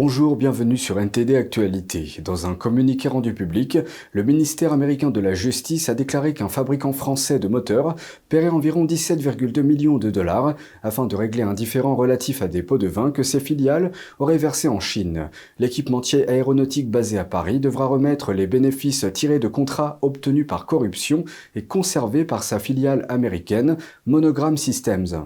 Bonjour, bienvenue sur NTD Actualité. Dans un communiqué rendu public, le ministère américain de la Justice a déclaré qu'un fabricant français de moteurs paierait environ 17,2 millions de dollars afin de régler un différend relatif à des pots de vin que ses filiales auraient versés en Chine. L'équipementier aéronautique basé à Paris devra remettre les bénéfices tirés de contrats obtenus par corruption et conservés par sa filiale américaine Monogram Systems.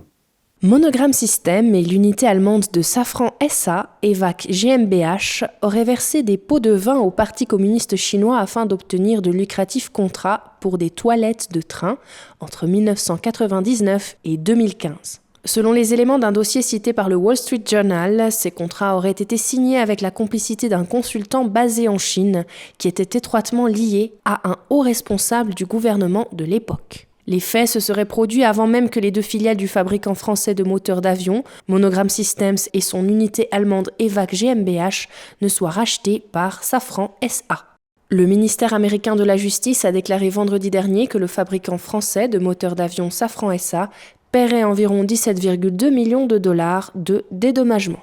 Monogram Systems et l'unité allemande de Safran SA, EVAC GmbH, auraient versé des pots de vin au Parti communiste chinois afin d'obtenir de lucratifs contrats pour des toilettes de train entre 1999 et 2015. Selon les éléments d'un dossier cité par le Wall Street Journal, ces contrats auraient été signés avec la complicité d'un consultant basé en Chine qui était étroitement lié à un haut responsable du gouvernement de l'époque. Les faits se seraient produits avant même que les deux filiales du fabricant français de moteurs d'avion, Monogram Systems et son unité allemande EVAC GmbH, ne soient rachetées par Safran SA. Le ministère américain de la Justice a déclaré vendredi dernier que le fabricant français de moteurs d'avion Safran SA paierait environ 17,2 millions de dollars de dédommagement.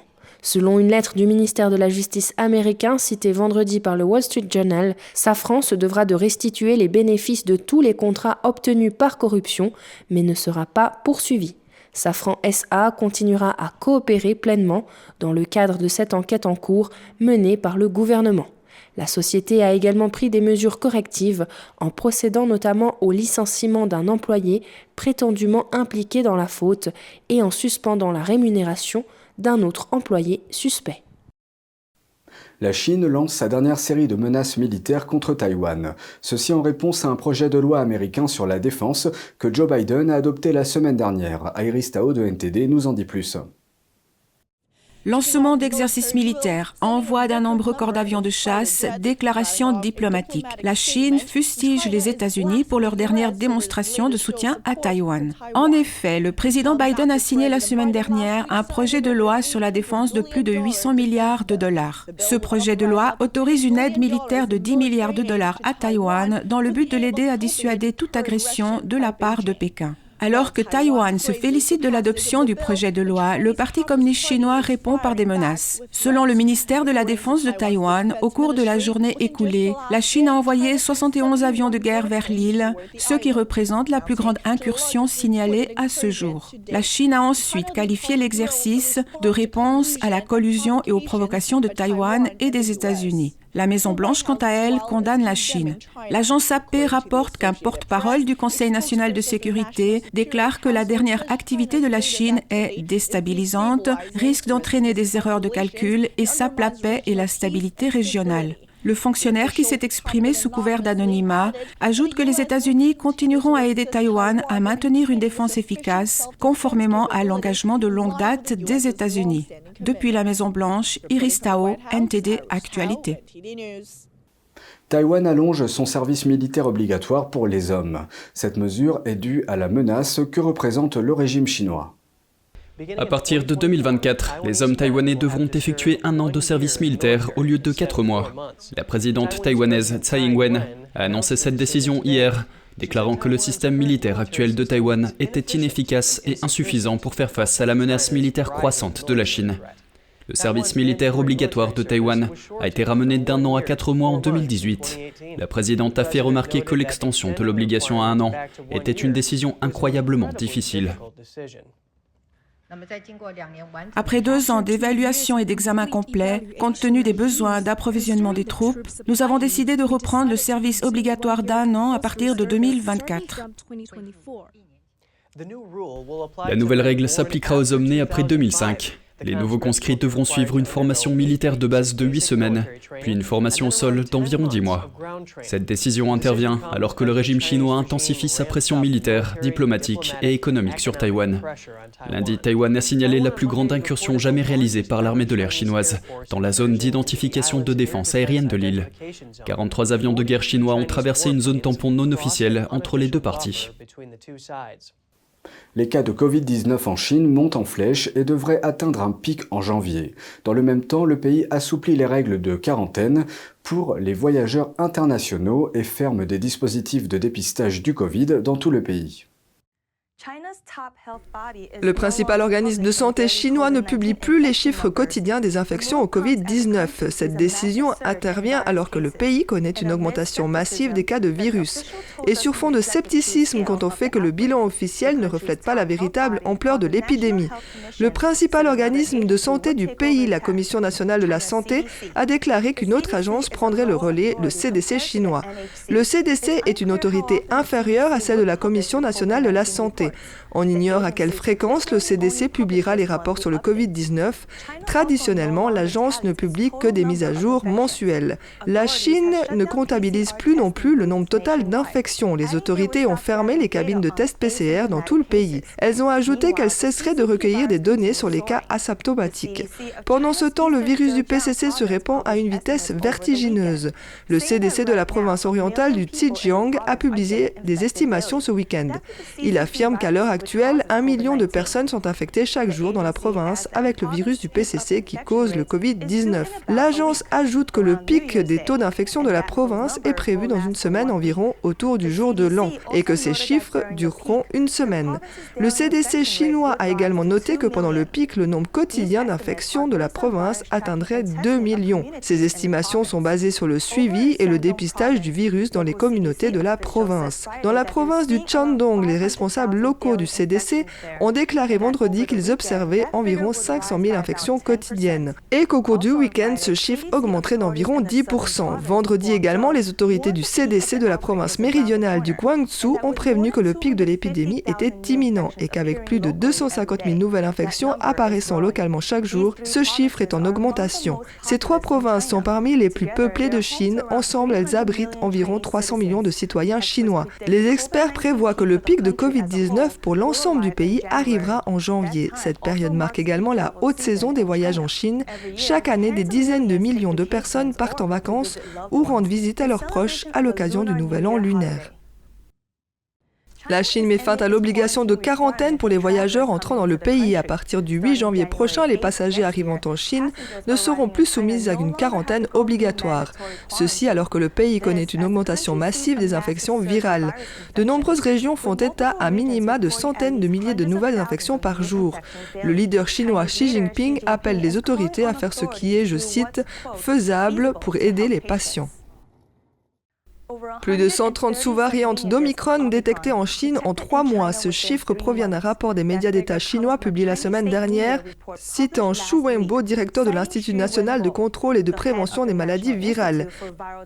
Selon une lettre du ministère de la Justice américain citée vendredi par le Wall Street Journal, Safran se devra de restituer les bénéfices de tous les contrats obtenus par corruption, mais ne sera pas poursuivi. Safran SA continuera à coopérer pleinement dans le cadre de cette enquête en cours menée par le gouvernement. La société a également pris des mesures correctives en procédant notamment au licenciement d'un employé prétendument impliqué dans la faute et en suspendant la rémunération d'un autre employé suspect. La Chine lance sa dernière série de menaces militaires contre Taïwan. Ceci en réponse à un projet de loi américain sur la défense que Joe Biden a adopté la semaine dernière. Iris Tao de NTD nous en dit plus. Lancement d'exercices militaires, envoi d'un nombre record d'avions de chasse, déclaration diplomatique. La Chine fustige les États-Unis pour leur dernière démonstration de soutien à Taïwan. En effet, le président Biden a signé la semaine dernière un projet de loi sur la défense de plus de 800 milliards de dollars. Ce projet de loi autorise une aide militaire de 10 milliards de dollars à Taïwan dans le but de l'aider à dissuader toute agression de la part de Pékin. Alors que Taïwan se félicite de l'adoption du projet de loi, le Parti communiste chinois répond par des menaces. Selon le ministère de la Défense de Taïwan, au cours de la journée écoulée, la Chine a envoyé 71 avions de guerre vers l'île, ce qui représente la plus grande incursion signalée à ce jour. La Chine a ensuite qualifié l'exercice de réponse à la collusion et aux provocations de Taïwan et des États-Unis. La Maison-Blanche, quant à elle, condamne la Chine. L'agence AP rapporte qu'un porte-parole du Conseil national de sécurité déclare que la dernière activité de la Chine est déstabilisante, risque d'entraîner des erreurs de calcul et sape la paix et la stabilité régionale. Le fonctionnaire qui s'est exprimé sous couvert d'anonymat ajoute que les États-Unis continueront à aider Taïwan à maintenir une défense efficace, conformément à l'engagement de longue date des États-Unis. Depuis la Maison-Blanche, Iris Tao, NTD Actualité. Taïwan allonge son service militaire obligatoire pour les hommes. Cette mesure est due à la menace que représente le régime chinois. À partir de 2024, les hommes taïwanais devront effectuer 1 an de service militaire au lieu de 4 mois. La présidente taïwanaise Tsai Ing-wen a annoncé cette décision hier, déclarant que le système militaire actuel de Taïwan était inefficace et insuffisant pour faire face à la menace militaire croissante de la Chine. Le service militaire obligatoire de Taïwan a été ramené d'1 an à 4 mois en 2018. La présidente a fait remarquer que l'extension de l'obligation à 1 an était une décision incroyablement difficile. Après 2 ans d'évaluation et d'examen complet, compte tenu des besoins d'approvisionnement des troupes, nous avons décidé de reprendre le service obligatoire d'1 an à partir de 2024. La nouvelle règle s'appliquera aux hommes nés après 2005. Les nouveaux conscrits devront suivre une formation militaire de base de 8 semaines, puis une formation au sol d'environ 10 mois. Cette décision intervient alors que le régime chinois intensifie sa pression militaire, diplomatique et économique sur Taïwan. Lundi, Taïwan a signalé la plus grande incursion jamais réalisée par l'armée de l'air chinoise dans la zone d'identification de défense aérienne de l'île. 43 avions de guerre chinois ont traversé une zone tampon non officielle entre les deux parties. Les cas de Covid-19 en Chine montent en flèche et devraient atteindre un pic en janvier. Dans le même temps, le pays assouplit les règles de quarantaine pour les voyageurs internationaux et ferme des dispositifs de dépistage du Covid dans tout le pays. Le principal organisme de santé chinois ne publie plus les chiffres quotidiens des infections au Covid-19. Cette décision intervient alors que le pays connaît une augmentation massive des cas de virus. Et sur fond de scepticisme quant au fait que le bilan officiel ne reflète pas la véritable ampleur de l'épidémie. Le principal organisme de santé du pays, la Commission nationale de la santé, a déclaré qu'une autre agence prendrait le relais, le CDC chinois. Le CDC est une autorité inférieure à celle de la Commission nationale de la santé. On ignore à quelle fréquence le CDC publiera les rapports sur le Covid-19. Traditionnellement, l'agence ne publie que des mises à jour mensuelles. La Chine ne comptabilise plus non plus le nombre total d'infections. Les autorités ont fermé les cabines de tests PCR dans tout le pays. Elles ont ajouté qu'elles cesseraient de recueillir des données sur les cas asymptomatiques. Pendant ce temps, le virus du PCC se répand à une vitesse vertigineuse. Le CDC de la province orientale du Zhejiang a publié des estimations ce week-end. Il affirme qu'à l'heure actuelle, 1 million de personnes sont infectées chaque jour dans la province avec le virus du PCC qui cause le Covid-19. L'agence ajoute que le pic des taux d'infection de la province est prévu dans une semaine environ autour du jour de l'an et que ces chiffres dureront une semaine. Le CDC chinois a également noté que pendant le pic, le nombre quotidien d'infections de la province atteindrait 2 millions. Ces estimations sont basées sur le suivi et le dépistage du virus dans les communautés de la province. Dans la province du Shandong, les responsables locaux du CDC ont déclaré vendredi qu'ils observaient environ 500 000 infections quotidiennes et qu'au cours du week-end, ce chiffre augmenterait d'environ 10%. Vendredi également, les autorités du CDC de la province méridionale du Guangzhou ont prévenu que le pic de l'épidémie était imminent et qu'avec plus de 250 000 nouvelles infections apparaissant localement chaque jour, ce chiffre est en augmentation. Ces trois provinces sont parmi les plus peuplées de Chine. Ensemble, elles abritent environ 300 millions de citoyens chinois. Les experts prévoient que le pic de Covid-19 pour l'ensemble du pays arrivera en janvier. Cette période marque également la haute saison des voyages en Chine. Chaque année, des dizaines de millions de personnes partent en vacances ou rendent visite à leurs proches à l'occasion du Nouvel An lunaire. La Chine met fin à l'obligation de quarantaine pour les voyageurs entrant dans le pays. À partir du 8 janvier prochain, les passagers arrivant en Chine ne seront plus soumis à une quarantaine obligatoire. Ceci alors que le pays connaît une augmentation massive des infections virales. De nombreuses régions font état à minima de centaines de milliers de nouvelles infections par jour. Le leader chinois Xi Jinping appelle les autorités à faire ce qui est, je cite, « faisable pour aider les patients ». Plus de 130 sous-variantes d'Omicron détectées en Chine en 3 mois. Ce chiffre provient d'un rapport des médias d'État chinois publié la semaine dernière, citant Xu Wenbo, directeur de l'Institut national de contrôle et de prévention des maladies virales.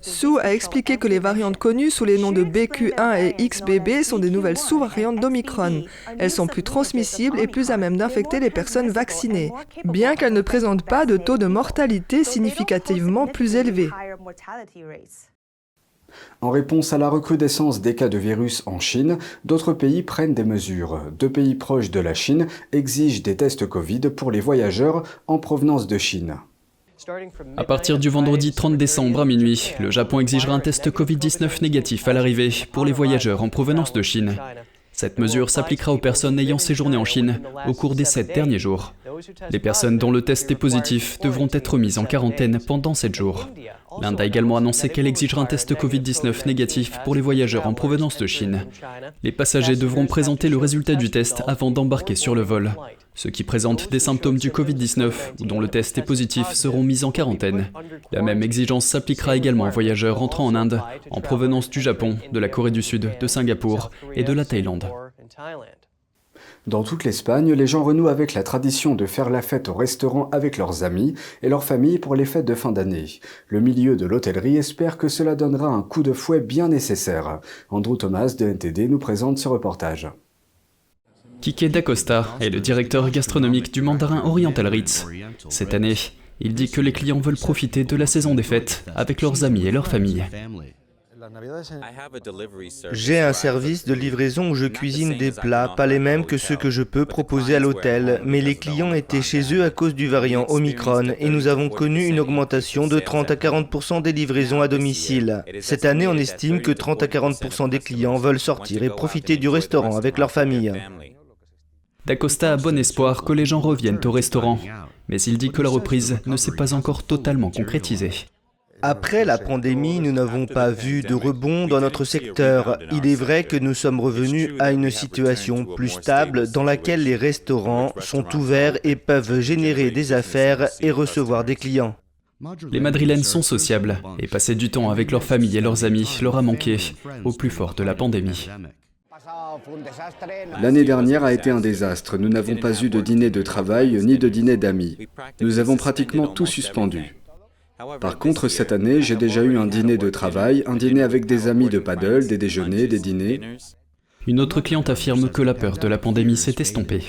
Xu a expliqué que les variantes connues sous les noms de BQ1 et XBB sont des nouvelles sous-variantes d'Omicron. Elles sont plus transmissibles et plus à même d'infecter les personnes vaccinées, bien qu'elles ne présentent pas de taux de mortalité significativement plus élevés. En réponse à la recrudescence des cas de virus en Chine, d'autres pays prennent des mesures. 2 pays proches de la Chine exigent des tests Covid pour les voyageurs en provenance de Chine. À partir du vendredi 30 décembre à minuit, le Japon exigera un test Covid-19 négatif à l'arrivée pour les voyageurs en provenance de Chine. Cette mesure s'appliquera aux personnes ayant séjourné en Chine au cours des 7 derniers jours. Les personnes dont le test est positif devront être mises en quarantaine pendant 7 jours. L'Inde a également annoncé qu'elle exigera un test Covid-19 négatif pour les voyageurs en provenance de Chine. Les passagers devront présenter le résultat du test avant d'embarquer sur le vol. Ceux qui présentent des symptômes du Covid-19 ou dont le test est positif seront mis en quarantaine. La même exigence s'appliquera également aux voyageurs rentrant en Inde, en provenance du Japon, de la Corée du Sud, de Singapour et de la Thaïlande. Dans toute l'Espagne, les gens renouent avec la tradition de faire la fête au restaurant avec leurs amis et leurs familles pour les fêtes de fin d'année. Le milieu de l'hôtellerie espère que cela donnera un coup de fouet bien nécessaire. Andrew Thomas de NTD nous présente ce reportage. Quique Dacosta est le directeur gastronomique du Mandarin Oriental Ritz. Cette année, il dit que les clients veulent profiter de la saison des fêtes avec leurs amis et leurs familles. J'ai un service de livraison où je cuisine des plats, pas les mêmes que ceux que je peux proposer à l'hôtel, mais les clients étaient chez eux à cause du variant Omicron et nous avons connu une augmentation de 30 à 40% des livraisons à domicile. Cette année, on estime que 30 à 40% des clients veulent sortir et profiter du restaurant avec leur famille. Dacosta a bon espoir que les gens reviennent au restaurant, mais il dit que la reprise ne s'est pas encore totalement concrétisée. Après la pandémie, nous n'avons pas vu de rebond dans notre secteur. Il est vrai que nous sommes revenus à une situation plus stable dans laquelle les restaurants sont ouverts et peuvent générer des affaires et recevoir des clients. Les Madrilènes sont sociables et passer du temps avec leurs familles et leurs amis leur a manqué au plus fort de la pandémie. L'année dernière a été un désastre. Nous n'avons pas eu de dîner de travail ni de dîner d'amis. Nous avons pratiquement tout suspendu. Par contre, cette année, j'ai déjà eu un dîner de travail, un dîner avec des amis de paddle, des déjeuners, des dîners. Une autre cliente affirme que la peur de la pandémie s'est estompée.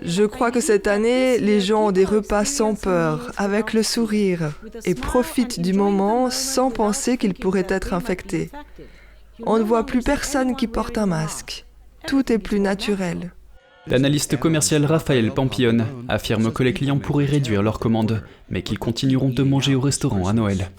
Je crois que cette année, les gens ont des repas sans peur, avec le sourire, et profitent du moment sans penser qu'ils pourraient être infectés. On ne voit plus personne qui porte un masque. Tout est plus naturel. L'analyste commercial Raphaël Pampillon affirme que les clients pourraient réduire leurs commandes, mais qu'ils continueront de manger au restaurant à Noël.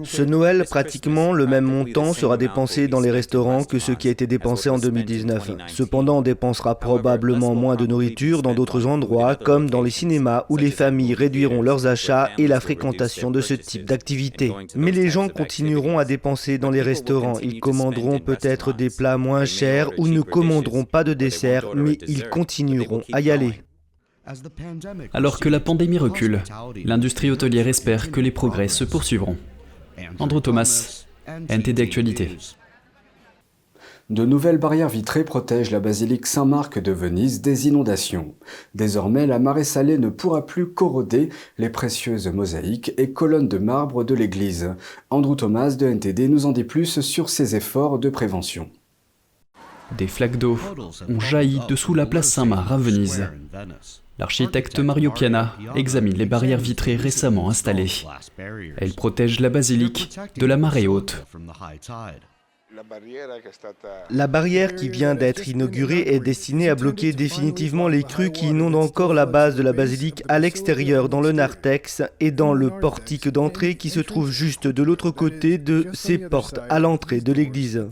Ce Noël, pratiquement le même montant sera dépensé dans les restaurants que ce qui a été dépensé en 2019. Cependant, on dépensera probablement moins de nourriture dans d'autres endroits, comme dans les cinémas, où les familles réduiront leurs achats et la fréquentation de ce type d'activité. Mais les gens continueront à dépenser dans les restaurants. Ils commanderont peut-être des plats moins chers ou ne commanderont pas de dessert, mais ils continueront à y aller. Alors que la pandémie recule, l'industrie hôtelière espère que les progrès se poursuivront. Andrew Thomas, NTD Actualité. De nouvelles barrières vitrées protègent la basilique Saint-Marc de Venise des inondations. Désormais, la marée salée ne pourra plus corroder les précieuses mosaïques et colonnes de marbre de l'église. Andrew Thomas de NTD nous en dit plus sur ces efforts de prévention. Des flaques d'eau ont jailli dessous la place Saint-Marc à Venise. L'architecte Mario Piana examine les barrières vitrées récemment installées. Elles protègent la basilique de la marée haute. La barrière qui vient d'être inaugurée est destinée à bloquer définitivement les crues qui inondent encore la base de la basilique à l'extérieur dans le narthex et dans le portique d'entrée qui se trouve juste de l'autre côté de ces portes à l'entrée de l'église.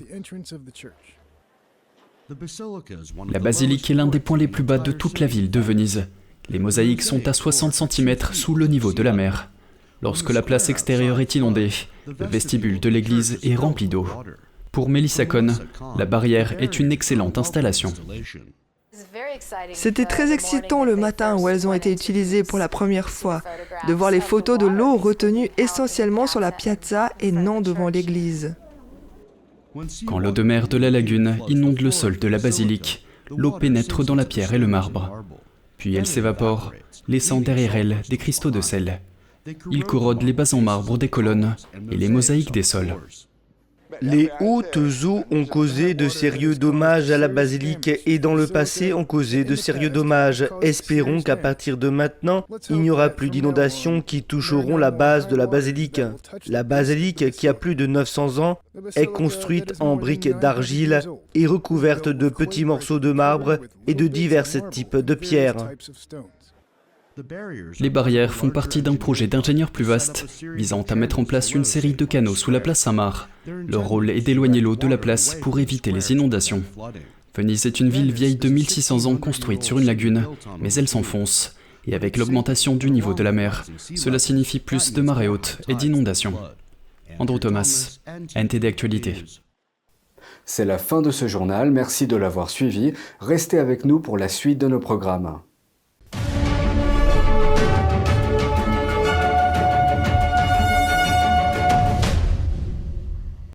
La basilique est l'un des points les plus bas de toute la ville de Venise. Les mosaïques sont à 60 cm sous le niveau de la mer. Lorsque la place extérieure est inondée, le vestibule de l'église est rempli d'eau. Pour Melissa Cohn, la barrière est une excellente installation. C'était très excitant le matin où elles ont été utilisées pour la première fois, de voir les photos de l'eau retenue essentiellement sur la piazza et non devant l'église. Quand l'eau de mer de la lagune inonde le sol de la basilique, l'eau pénètre dans la pierre et le marbre. Puis elle s'évapore, laissant derrière elle des cristaux de sel. Ils corrodent les bases en marbre des colonnes et les mosaïques des sols. Les hautes eaux ont causé de sérieux dommages à la basilique et dans le passé ont causé de sérieux dommages. Espérons qu'à partir de maintenant, il n'y aura plus d'inondations qui toucheront la base de la basilique. La basilique, qui a plus de 900 ans, est construite en briques d'argile et recouverte de petits morceaux de marbre et de divers types de pierres. Les barrières font partie d'un projet d'ingénieurs plus vaste, visant à mettre en place une série de canaux sous la place Saint-Marc. Leur rôle est d'éloigner l'eau de la place pour éviter les inondations. Venise est une ville vieille de 1600 ans construite sur une lagune, mais elle s'enfonce. Et avec l'augmentation du niveau de la mer, cela signifie plus de marée haute et d'inondations. Andrew Thomas, NTD Actualité. C'est la fin de ce journal, merci de l'avoir suivi. Restez avec nous pour la suite de nos programmes.